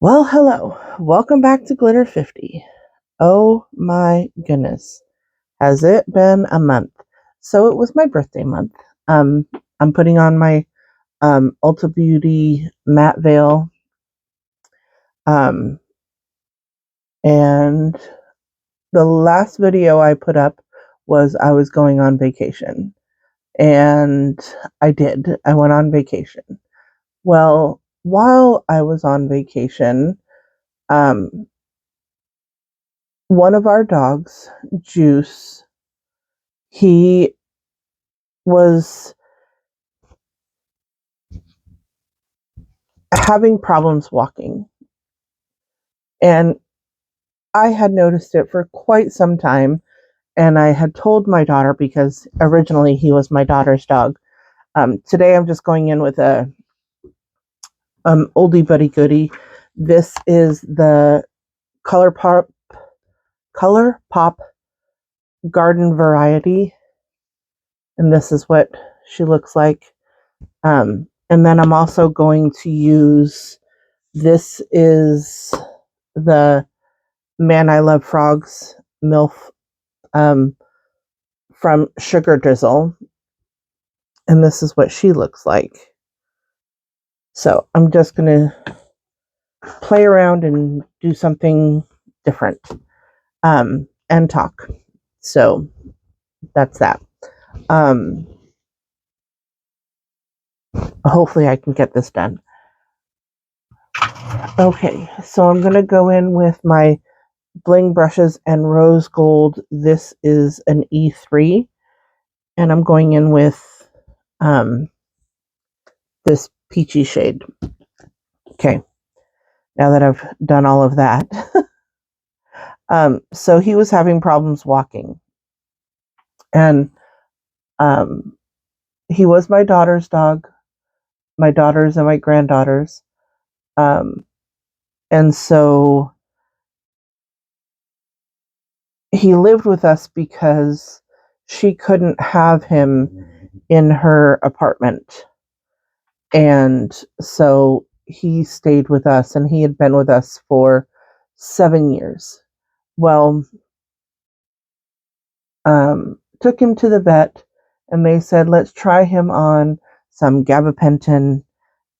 Well, hello. Welcome back to Glitter 50. Oh my goodness. Has it been a month? So it was my birthday month. Um, I'm putting on my Ulta Beauty matte veil. Um, and the last video I put up was I was going on vacation. And I did. I went on vacation. Well, while I was on vacation, um, one of our dogs, Juice, he was having problems walking. And I had noticed it for quite some time. And I had told my daughter, because originally he was my daughter's dog. Today I'm just going in with a oldie buddy goodie. This is the Color Pop Garden Variety. And this is what she looks like. And then I'm also going to use, this is the Man I Love Frogs MILF from Sugar Drizzle. And this is what she looks like. So I'm just going to play around and do something different and talk. So that's that. Hopefully I can get this done. Okay, so I'm going to go in with my bling brushes and rose gold. This is an E3. And I'm going in with this peachy shade. Okay, now that I've done all of that. So he was having problems walking. And he was my daughter's dog, my daughter's and my granddaughter's. And so he lived with us because she couldn't have him in her apartment. And so he stayed with us, and he had been with us for 7 years. Well, took him to the vet, and they said, let's try him on some gabapentin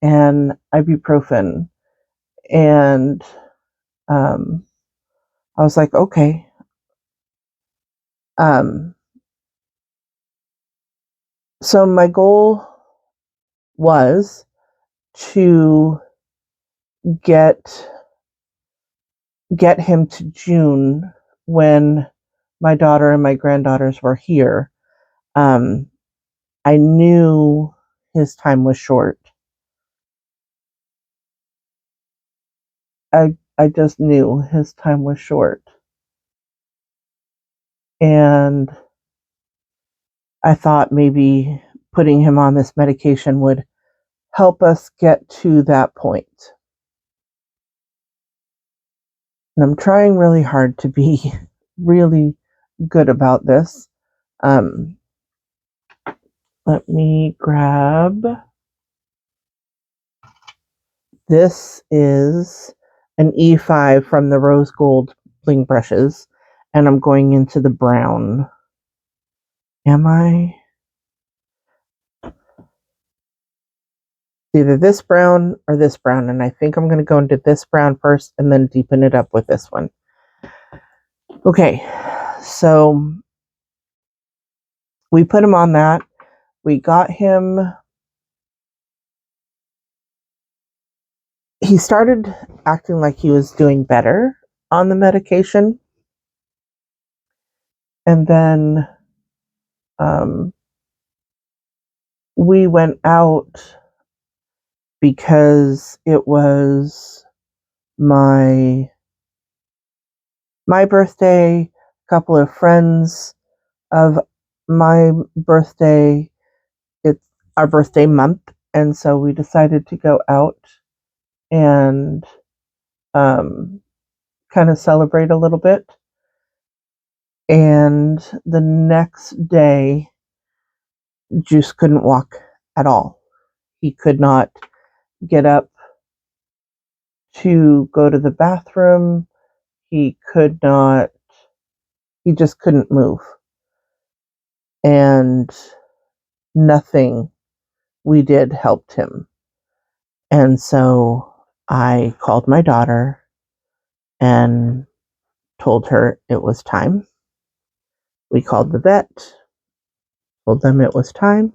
and ibuprofen. And I was like, okay. So my goal was to get him to June when my daughter and my granddaughters were here. I knew his time was short. I just knew his time was short. And I thought maybe putting him on this medication would help us get to that point. And I'm trying really hard to be really good about this. Let me grab. This is an E5 from the rose gold bling brushes, and I'm going into the brown. Am I? Either this brown or this brown, and I think I'm going to go into this brown first and then deepen it up with this one. Okay, so we put him on that. We got him. He started acting like he was doing better on the medication. And then we went out because it was my birthday, a couple of friends of my birthday. It's our birthday month, and so we decided to go out and kind of celebrate a little bit. And the next day, Juice couldn't walk at all. He could not get up to go to the bathroom. He could not, he just couldn't move. And nothing we did helped him. And so I called my daughter and told her it was time. We called the vet, told them it was time.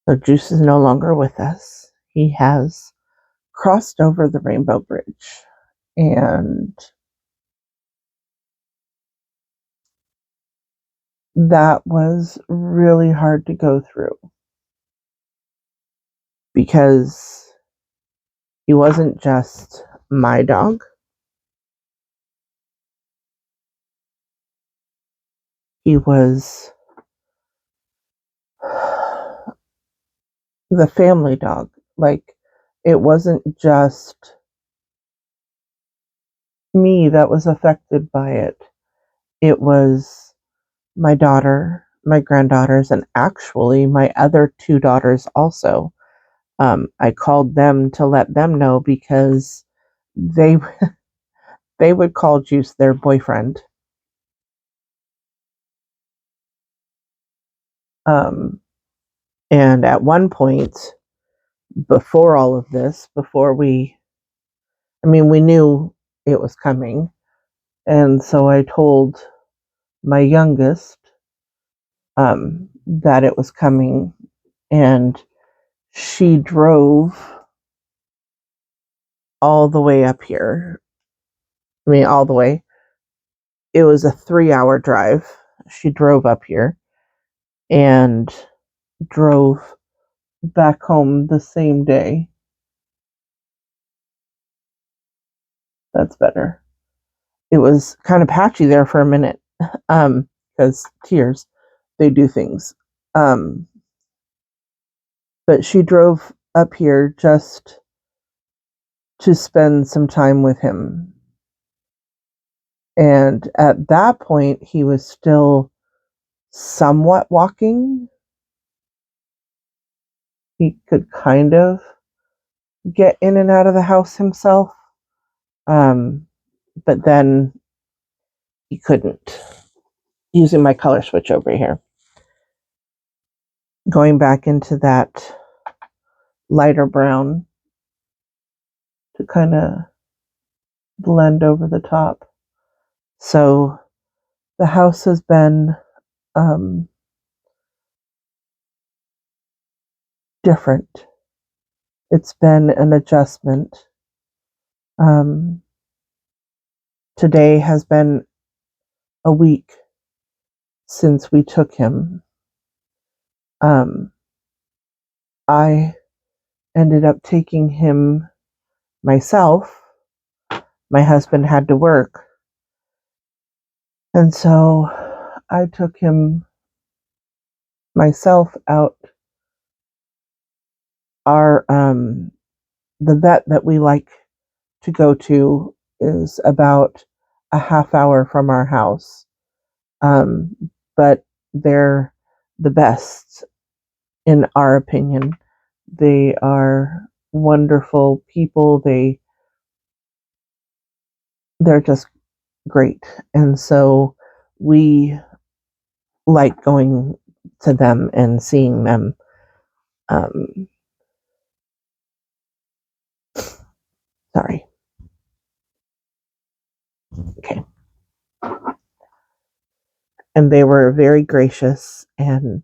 So Juice is no longer with us. He has crossed over the Rainbow Bridge. And that was really hard to go through because he wasn't just my dog. He was the family dog. Like, it wasn't just me that was affected by it. It was my daughter, my granddaughters, and actually my other two daughters also. I called them to let them know because they they would call Juice their boyfriend. And at one point, before all of this, we knew it was coming. And so I told my youngest that it was coming, and she drove all the way up here. All the way. It was a 3-hour drive. She drove up here and drove back home the same day. That's better. It was kind of patchy there for a minute, because tears, they do things. But she drove up here just to spend some time with him. And at that point, he was still somewhat walking. He could kind of get in and out of the house himself. But then he couldn't. Using my color switch over here. Going back into that lighter brown to kind of blend over the top. So the house has been different. It's been an adjustment. Today has been a week since we took him. I ended up taking him myself. My husband had to work. And so I took him myself out. The vet that we like to go to is about a half hour from our house. But they're the best in our opinion. They are wonderful people. They're just great. And so we like going to them and seeing them. Sorry. Okay. And they were very gracious, and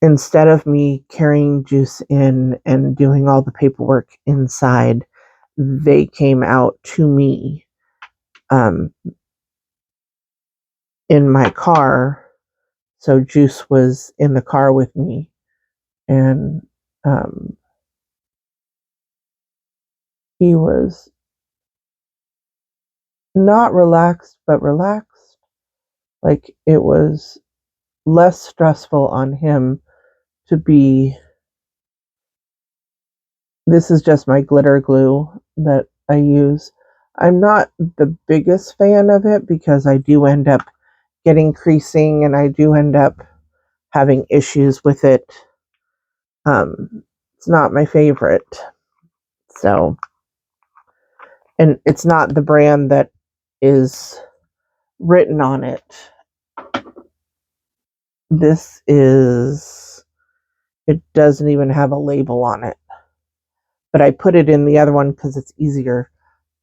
instead of me carrying Juice in and doing all the paperwork inside, they came out to me in my car. So Juice was in the car with me, and he was not relaxed, but relaxed. Like, it was less stressful on him to be. This is just my glitter glue that I use. I'm not the biggest fan of it because I do end up getting creasing and I do end up having issues with it. It's not my favorite. So, and it's not the brand that is written on it. This is, it doesn't even have a label on it. But I put it in the other one because it's easier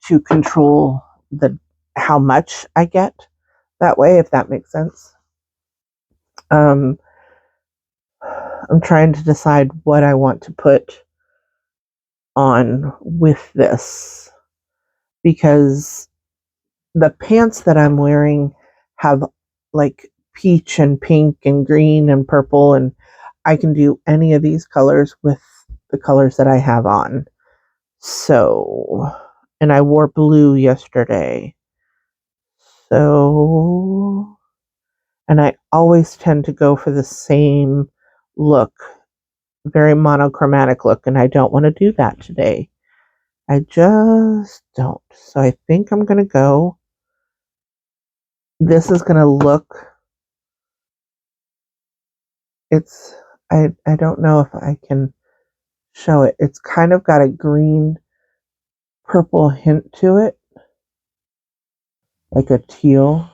to control how much I get that way, if that makes sense. I'm trying to decide what I want to put on with this because the pants that I'm wearing have like peach and pink and green and purple, and I can do any of these colors with the colors that I have on. So, and I wore blue yesterday. So, and I always tend to go for the same look, very monochromatic look, and I don't want to do that today. I just don't. So I think I'm going to go. This is going to look, it's, I don't know if I can show it. It's kind of got a green purple hint to it, like a teal.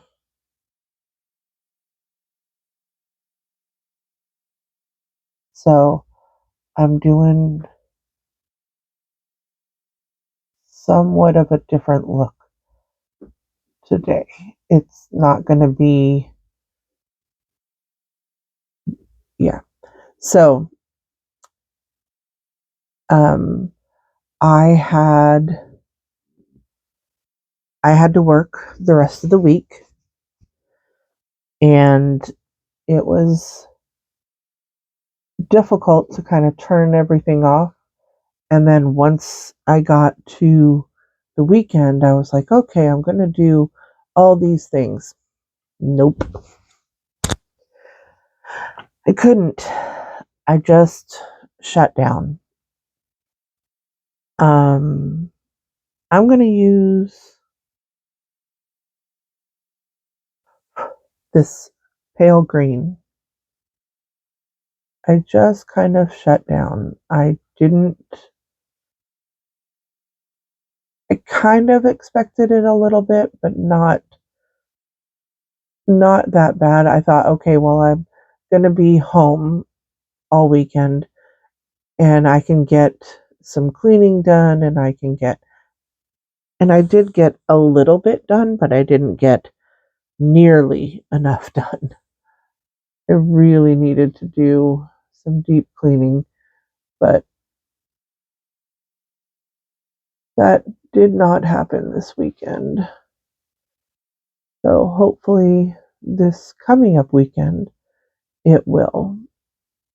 So I'm doing somewhat of a different look today. It's not going to be, yeah. So, um, I had to work the rest of the week, and it was difficult to kind of turn everything off. And then once I got to the weekend, I was like, okay, I'm going to do all these things. Nope. I couldn't. I just shut down. I'm going to use this pale green. I just kind of shut down. I kind of expected it a little bit, but not that bad. I thought, okay, well, I'm going to be home all weekend and I can get some cleaning done and I did get a little bit done, but I didn't get nearly enough done. I really needed to do some deep cleaning, but that did not happen this weekend. So hopefully this coming up weekend, it will.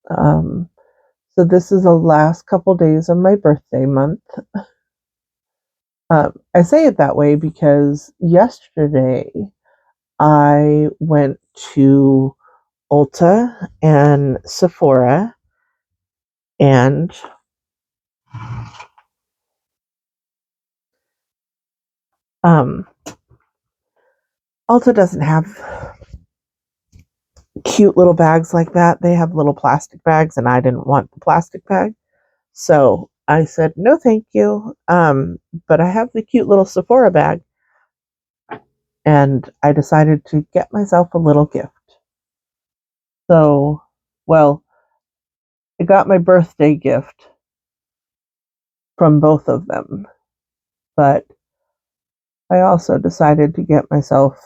So this is the last couple days of my birthday month. I say it that way because yesterday I went to Ulta and Sephora, and um, Ulta doesn't have cute little bags like that. They have little plastic bags, and I didn't want the plastic bag. So I said, no, thank you. But I have the cute little Sephora bag. And I decided to get myself a little gift. So, well, I got my birthday gift from both of them. But I also decided to get myself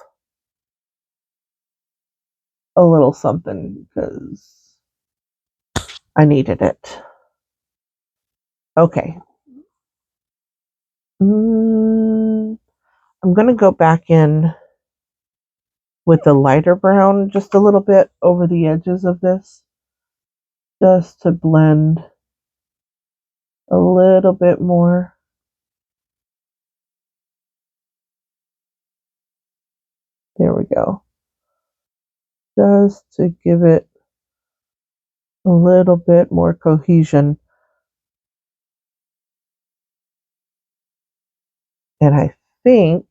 a little something because I needed it. Okay. I'm going to go back in with the lighter brown just a little bit over the edges of this, just to blend a little bit more. There we go. Just to give it a little bit more cohesion. And I think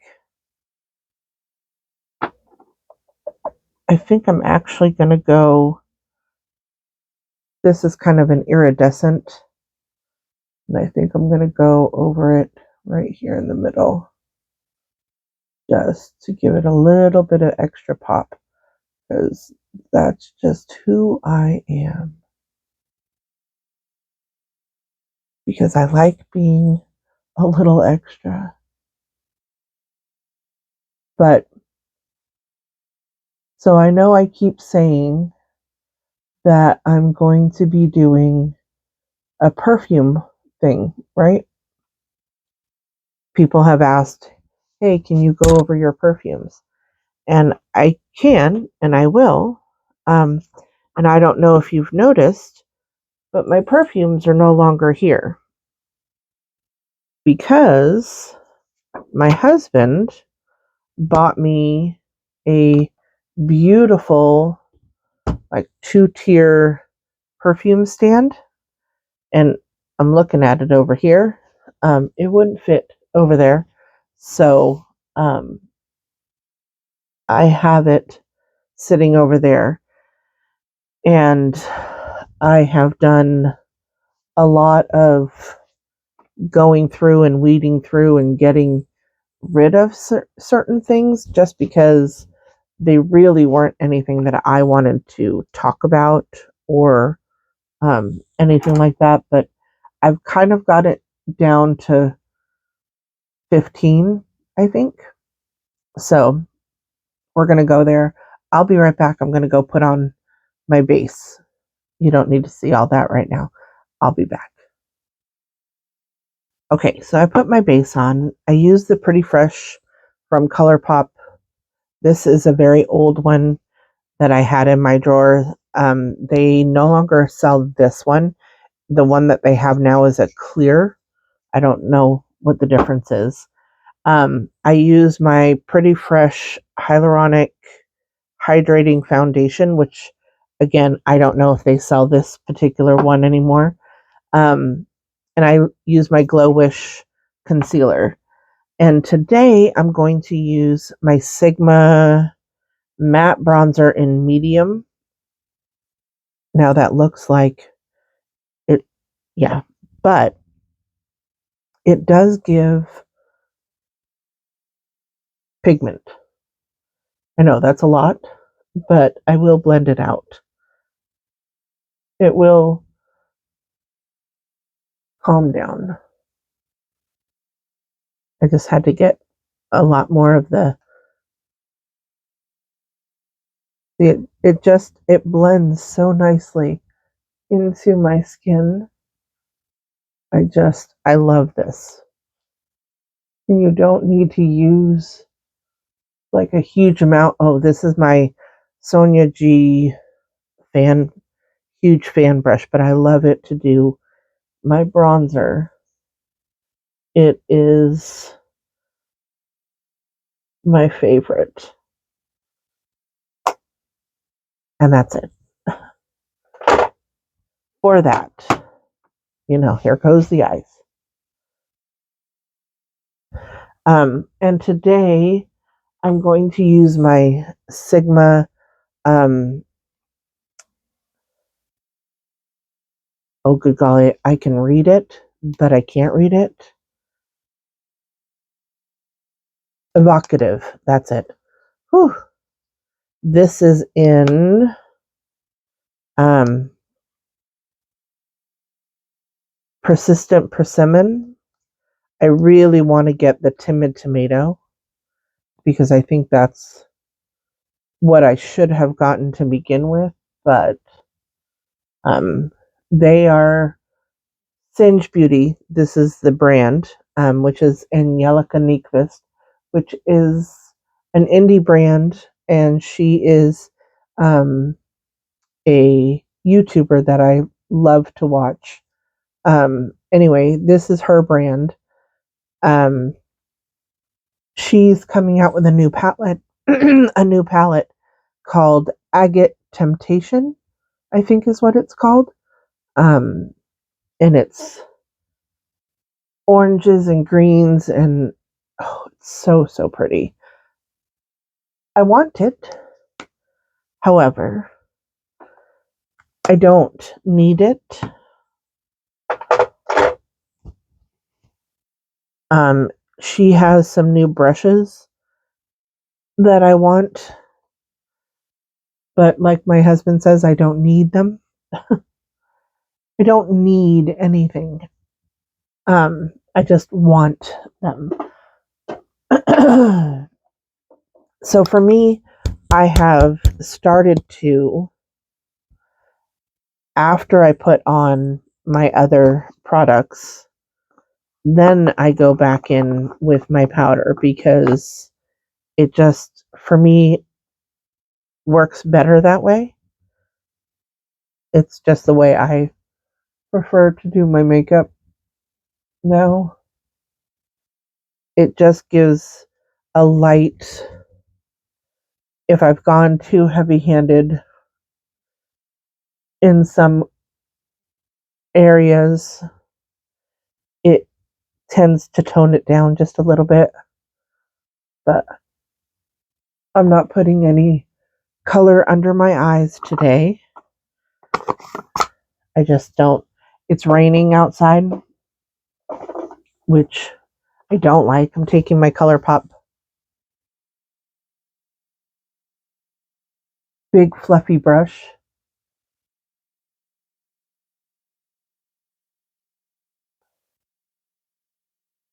I'm actually going to go, this is kind of an iridescent, and I think I'm going to go over it right here in the middle, just to give it a little bit of extra pop, because that's just who I am. Because I like being a little extra. But, so I know I keep saying that I'm going to be doing a perfume thing, right? People have asked, hey, can you go over your perfumes? And I can, and I will. And I don't know if you've noticed, but my perfumes are no longer here because my husband bought me a beautiful, like, 2-tier perfume stand, and I'm looking at it over here. It wouldn't fit over there, so I have it sitting over there, and I have done a lot of going through and weeding through and getting rid of certain things just because they really weren't anything that I wanted to talk about or anything like that. But I've kind of got it down to 15, I think. So we're going to go there. I'll be right back. I'm going to go put on my base. You don't need to see all that right now. I'll be back. Okay, so I put my base on. I use the Pretty Fresh from ColourPop. This is a very old one that I had in my drawer. They no longer sell this one. The one that they have now is a clear. I don't know what the difference is. I use my Pretty Fresh Hyaluronic Hydrating Foundation, which, again, I don't know if they sell this particular one anymore. And I use my Glow Wish concealer. And today I'm going to use my Sigma matte bronzer in medium. Now that looks like it, yeah, but it does give pigment. I know that's a lot, but I will blend it out. It will calm down. I just had to get a lot more of it blends so nicely into my skin. I love this. And you don't need to use like a huge amount. Oh, this is my Sonia G huge fan brush, but I love it to do my bronzer. It is my favorite. And that's it. For that, here goes the eyes. And today I'm going to use my Sigma, oh good golly, I can read it, but I can't read it. Evocative, that's it. Whew. This is in Persistent Persimmon. I really want to get the Timid Tomato because I think that's what I should have gotten to begin with, but they are Singe Beauty. This is the brand, which is Angelica Nyquist, which is an indie brand, and she is a YouTuber that I love to watch. Anyway, this is her brand. She's coming out with a new palette, a new palette called Agate Temptation, I think is what it's called. And it's oranges and greens, and so, so pretty. I want it. However, I don't need it. She has some new brushes that I want, but like my husband says, I don't need them. I don't need anything. I just want them. So for me, I have started to, after I put on my other products, then I go back in with my powder because it just, for me, works better that way. It's just the way I prefer to do my makeup now. It just gives a light. If I've gone too heavy handed in some areas, it tends to tone it down just a little bit. But I'm not putting any color under my eyes today. I just don't. It's raining outside, which I don't like. I'm taking my ColourPop big fluffy brush.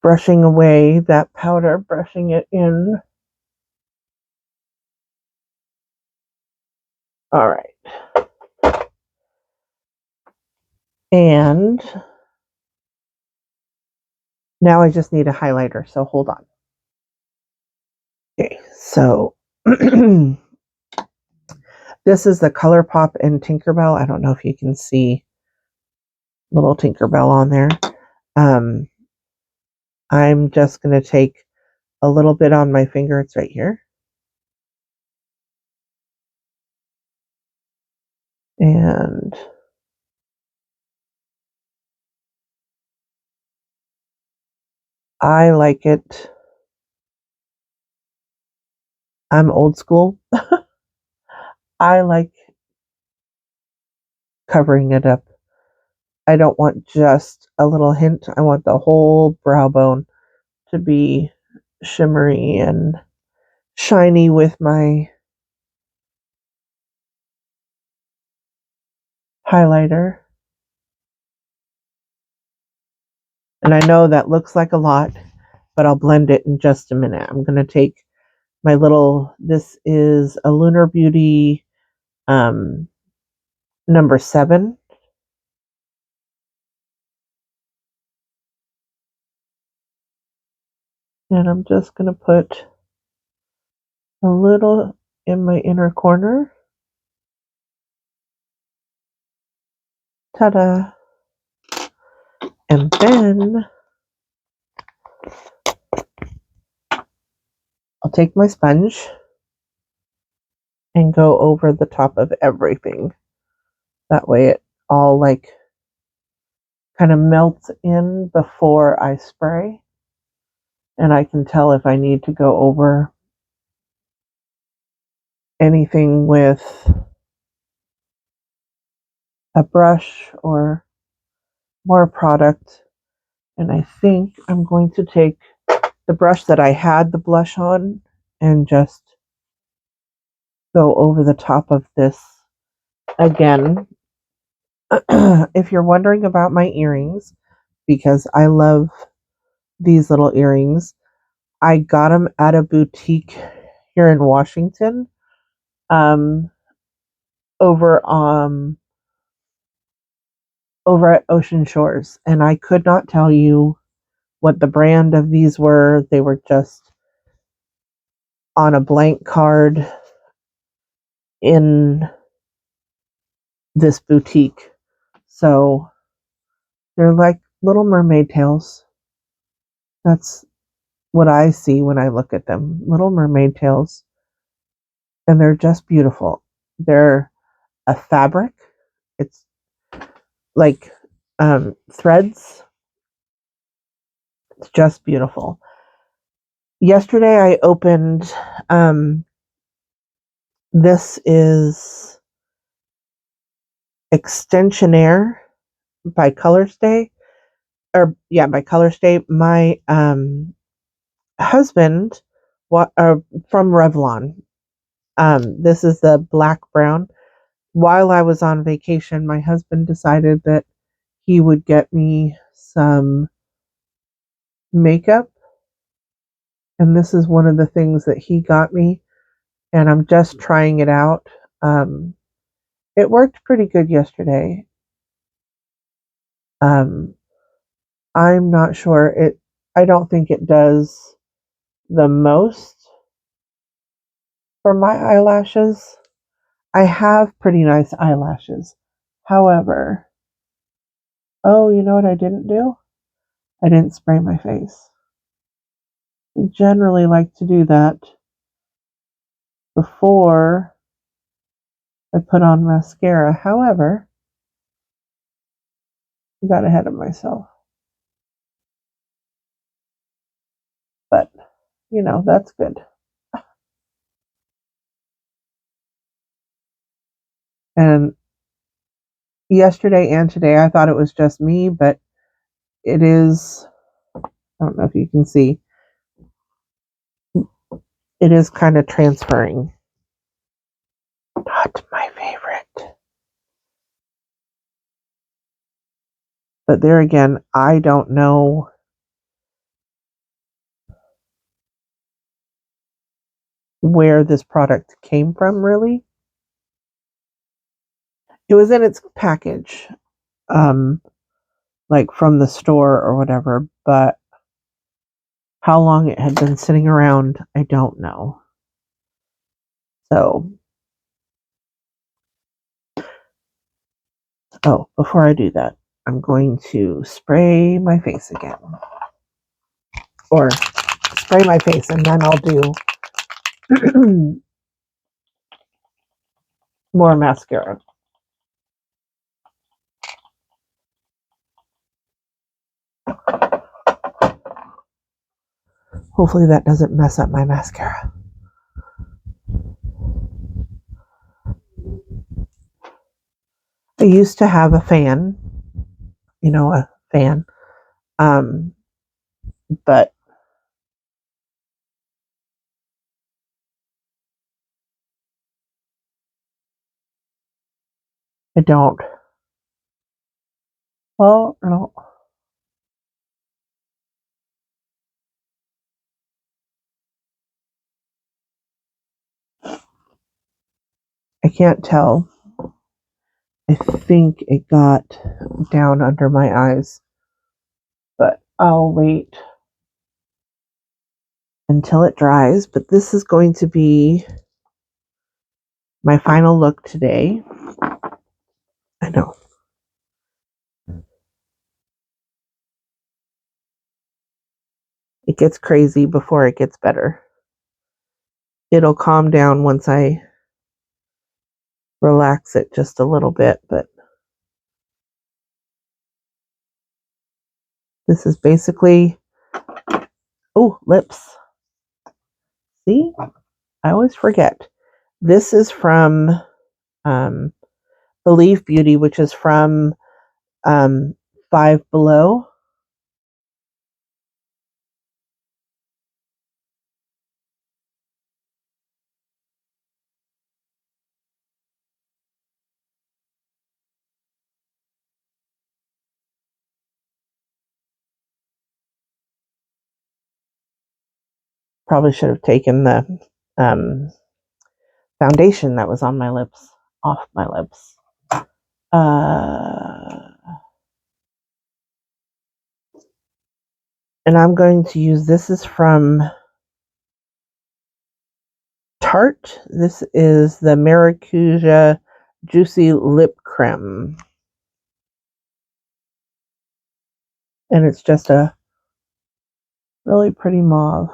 Brushing away that powder, brushing it in. All right. And now I just need a highlighter, so hold on. Okay, so this is the ColourPop and Tinkerbell. I don't know if you can see little Tinkerbell on there. I'm just going to take a little bit on my finger. It's right here. And I like it. I'm old school. I like covering it up. I don't want just a little hint. I want the whole brow bone to be shimmery and shiny with my highlighter. And I know that looks like a lot, but I'll blend it in just a minute. I'm going to take my little, this is a Lunar Beauty number 7. And I'm just going to put a little in my inner corner. Ta-da! And then I'll take my sponge and go over the top of everything. That way it all like kind of melts in before I spray. And I can tell if I need to go over anything with a brush or more product. And I think I'm going to take the brush that I had the blush on and just go over the top of this again. If you're wondering about my earrings, because I love these little earrings, I got them at a boutique here in Washington, over over at Ocean Shores, and I could not tell you what the brand of these were. They were just on a blank card in this boutique. So they're like little mermaid tails. That's what I see when I look at them. Little mermaid tails. And they're just beautiful. They're a fabric. It's like threads. It's just beautiful. Yesterday I opened, this is Extensionaire by Colorstay, by Colorstay. My husband, from Revlon. This is the black brown. While I was on vacation, my husband decided that he would get me some makeup, and this is one of the things that he got me, and I'm just trying it out. Um, it worked pretty good yesterday. Um, I'm not sure it. I don't think it does the most for my eyelashes. I have pretty nice eyelashes. However, oh, you know what I didn't do? I didn't spray my face. I generally like to do that before I put on mascara. However, I got ahead of myself. But, that's good. And yesterday and today, I thought it was just me, but it is, I don't know if you can see, it is kind of transferring. Not my favorite. But there again, I don't know where this product came from, really. It was in its package, um, like from the store or whatever, but how long it had been sitting around, I don't know. So, before I do that, I'm going to spray my face again. Or spray my face, and then I'll do more mascara. Hopefully that doesn't mess up my mascara. I used to have a fan, a fan, but I don't. Well, no, I can't tell. I think it got down under my eyes, but I'll wait until it dries. But this is going to be my final look today. I know. It gets crazy before it gets better. It'll calm down once I relax it just a little bit, but this is basically, lips. See? I always forget. This is from um, Believe Beauty, which is from Five Below. Probably should have taken the um, foundation that was on my lips off my lips. And I'm going to use, this is from Tarte. This is the Maracuja Juicy Lip Creme. And it's just a really pretty mauve.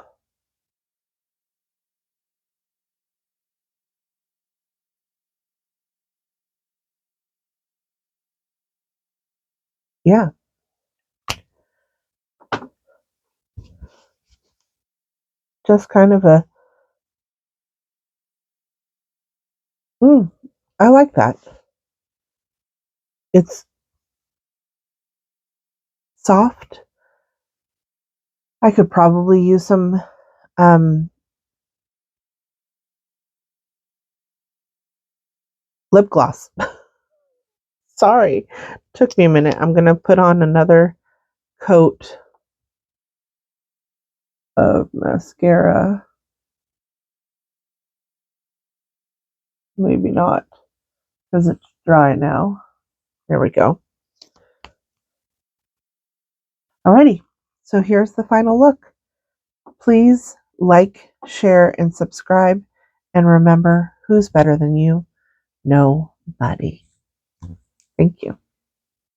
Yeah. just kind of a, I like that. It's soft. I could probably use some um, lip gloss. Sorry, took me a minute. I'm going to put on another coat of mascara. Maybe not, because it's dry now. There we go. Alrighty, so here's the final look. Please like, share, and subscribe. And remember, who's better than you? Nobody. Thank you.